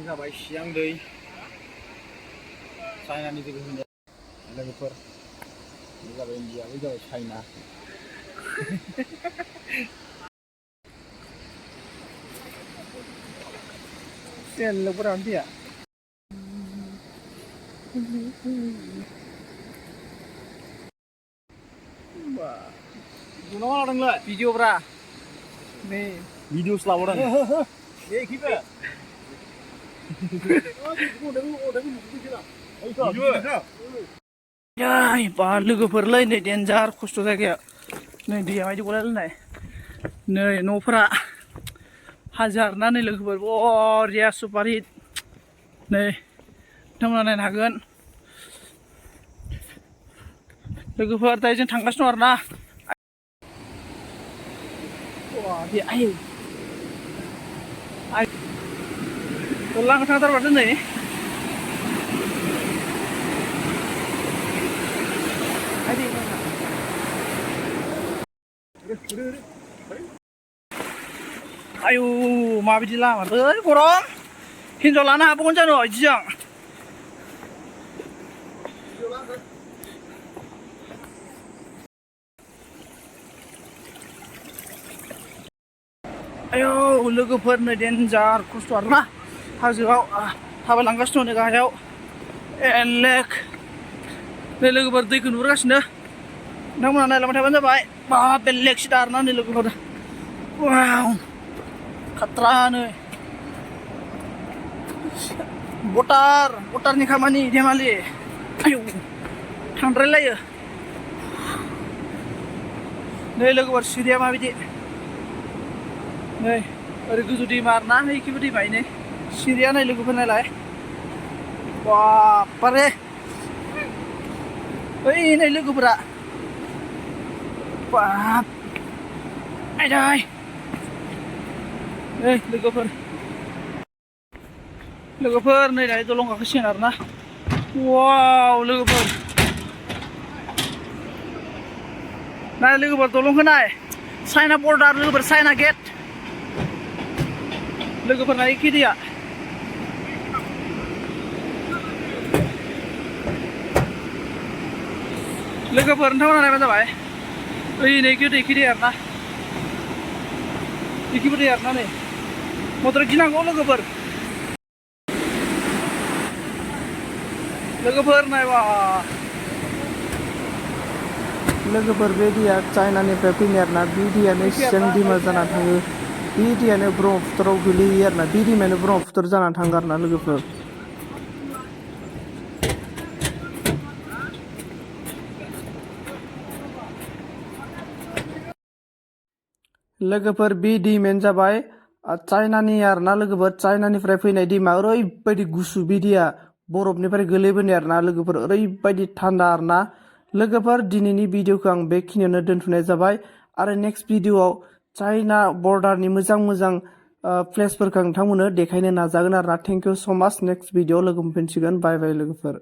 जाबाय सियां दै चाइनानि दैबो होनो लोगोफोर बे जाबाय इन्डिया बे जाबाय चाइना सेल लोगोफोरानो फैया Gunung apa dong lo? Video bra. Nih, video selawat dong. Nih, kita. Yai, palu keperlai nih denjar khusus aja. Nih dia aja boleh nih. Nih, nopra. Hajar nane lagi keper. Oh, dia super hit. Nih, teman-teman hagen. Lagi keper tadi jen tangkas nuar na. Wah, dia ayo. Ayo. Ulang tantar pada nih. Ayo, maafin lah, mas. Kurang. Hinjalan apa pun jangan ojang. Ayo, लोगोफोर नै डेन्जार खस्थ' आरोना हाजोआव थाबायलांगासिनो दं गाहायाव Alec नै लोगोफोर दैखौ नुहुरगासिनो नोंथांमोना नायलांबाय थाबानो जाबाय बा बेलेग सिदा आरोना नै लोगोफोर वाव खाथ्रानो बटारनि खामानि धेमालि आयौ थांद्रायलायो नै लोगोफोर सिरिया माबायदि नै ओरै गोजौ दैमा आरोना एखेबो दैमा नै सिरिया नै लोगोफोर नायलाय बापारे ओइ नै लोगोफोरा बाप आयदाय नै लोगोफोर नै दायो दलं गाखोसिगोन आरोना वाव लोगोफोर नाय लोगोफोर दलंखौ नाय चाइना बर्डार लोगोफोर चाइना गेट लोगोफोर नाय एखे दैया लोगोफोर नोंथांमोना नायबानो जाबाय ओइ नै एखे दै आरोना एखेबो दै आरोना नै मटर गिनांगौ लोगोफोर नायबा लोगोफोर बे दैया चाइनानिफ्राय फैनाय आरोना बे दैयानो सियां दैमा जानानै थाङो बे दैयानो ब्रह्मपुत्रआव गोलैयो आरोना बे दैमायानो ब्रह्मपुत्र जानानै थाङो आरोना लोगोफोर बे दैमायानो जाबाय चाइनानि आरोना लोगोफोर चाइनानिफ्राय फैनाय दैमा ओरैबायदि गुसु बे दैया बरफनिफ्राय गोलैबोनाय आरोना लोगोफोर ओरैबायदि थान्दा आरोना लोगोफोर दिनैनि भिडिअखौ आं बेखिनियावनो दोनथ'नाय जाबाय आरो नेक्स्ट भिडिअआव चाइना बर्डारनि मोजां प्लेसफोरखौ नोंथांमोननो देखायनो नाजागोन आरोना थेंक इउ स' माच नेक्स्ट भिडिअआव लोगो मोनफिनसिगोन बाय बाय लोगोफोर